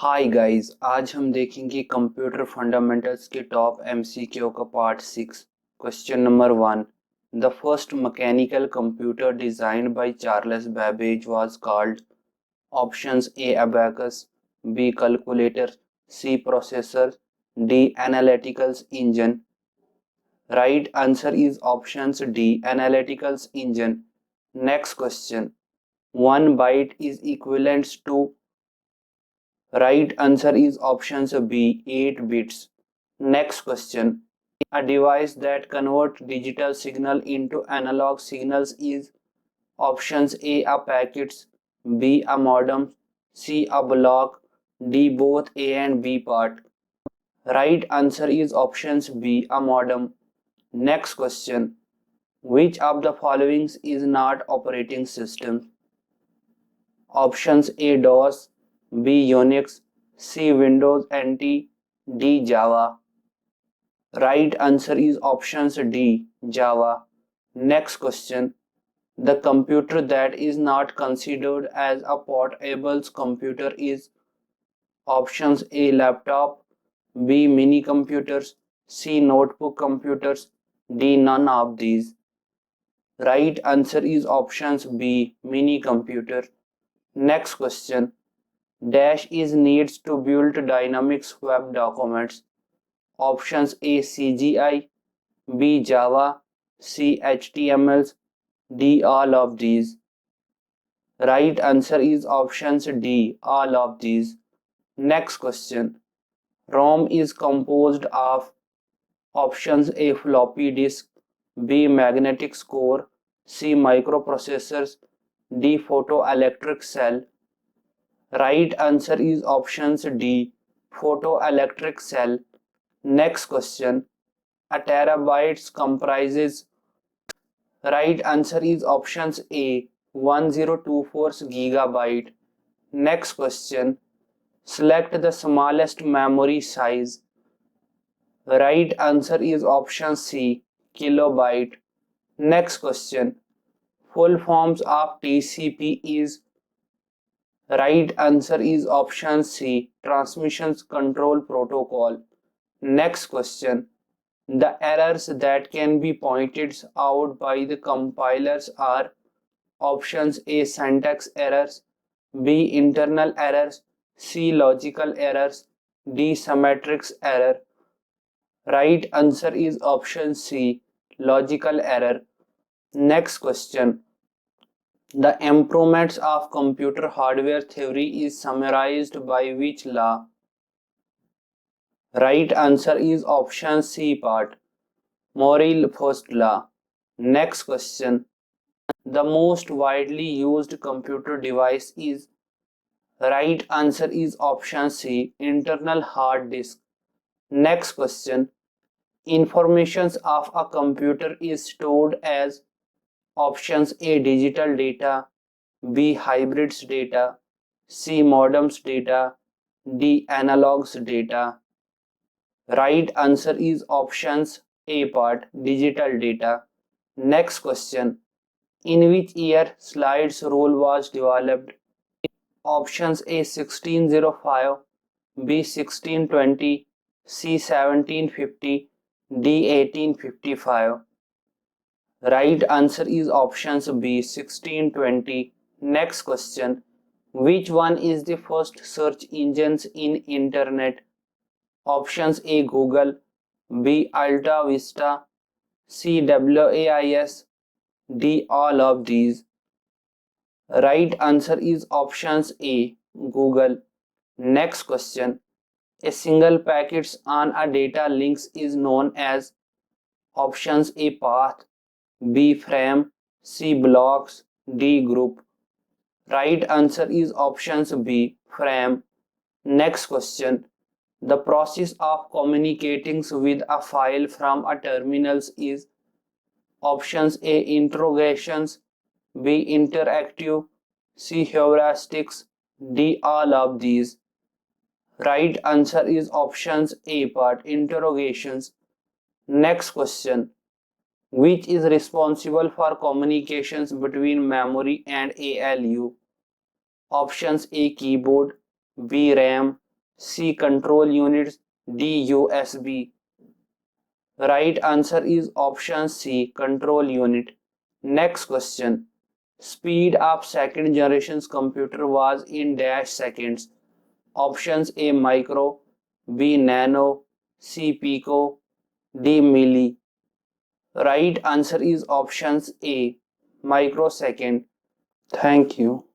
Hi guys, आज हम देखेंगे कंप्यूटर फंडामेंटल्स के टॉप एमसीक्यू का part 6। Question number 1। The first mechanical computer designed by Charles Babbage was called. Options A abacus, B calculator, C processor, D analyticals engine. Right answer is options D analyticals engine. Next question. 1 byte is equivalent to. Right answer is options B, 8 bits. Next question. A device that converts digital signal into analog signals is. Options A packets, B a modem, C a block, D both A and B part. Right answer is options B, a modem. Next question. Which of the following is not operating system? Options A DOS, B Unix, C Windows NT, D Java. Right answer is options D Java. Next question. The computer that is not considered as a portable computer is. Options A laptop, B mini computers, C notebook computers, D none of these. Right answer is options B mini computer. Next question. Dash is needs to build dynamics web documents. Options A CGI, B Java, C HTML, D all of these. Right answer is options D all of these. Next question. ROM is composed of. Options A floppy disk, B magnetic core, C microprocessors, D photoelectric cell. Right answer is options D photoelectric cell. Next question. A terabyte comprises. Right answer is options A 1024 gigabyte. Next question. Select the smallest memory size. Right answer is option C kilobyte. Next question. Full forms of TCP is. Right answer is option C transmission control protocol. Next question. The errors that can be pointed out by the compilers are. Options A syntax errors, B internal errors, C logical errors, D symmetric error. Right answer is option C logical error. Next question. The improvements of computer hardware theory is summarized by which law? Right answer is option C part. Morrell first law. Next question. The most widely used computer device is. Right answer is option C internal hard disk. Next question. Information of a computer is stored as. Options A digital data, B hybrids data, C modems data, D analogs data. Right answer is options A part digital data. Next question. In which year slides rule was developed? Options A 1605, B 1620, C 1750, D 1855. Right answer is options B 1620. Next question. Which one is the first search engines in internet? Options A Google, B Alta Vista, C WAIS, D all of these. Right answer is options A Google. Next question. A single packet on a data link is known as. Options A path, B frame, C blocks, D group. Right answer is options B frame. Next question. The process of communicating with a file from a terminal is. Options A interrogations, B interactive, C heuristics, D all of these. Right answer is options A part interrogations. Next question. Which is responsible for communications between memory and ALU? Options A keyboard, B RAM, C. Control units. D. USB. Right answer is option C. Control unit. Next question. Speed of second generation's computer was in dash seconds. Options A. Micro. B. Nano. C. Pico. D. Milli. Right answer is options A. Microsecond. Thank you.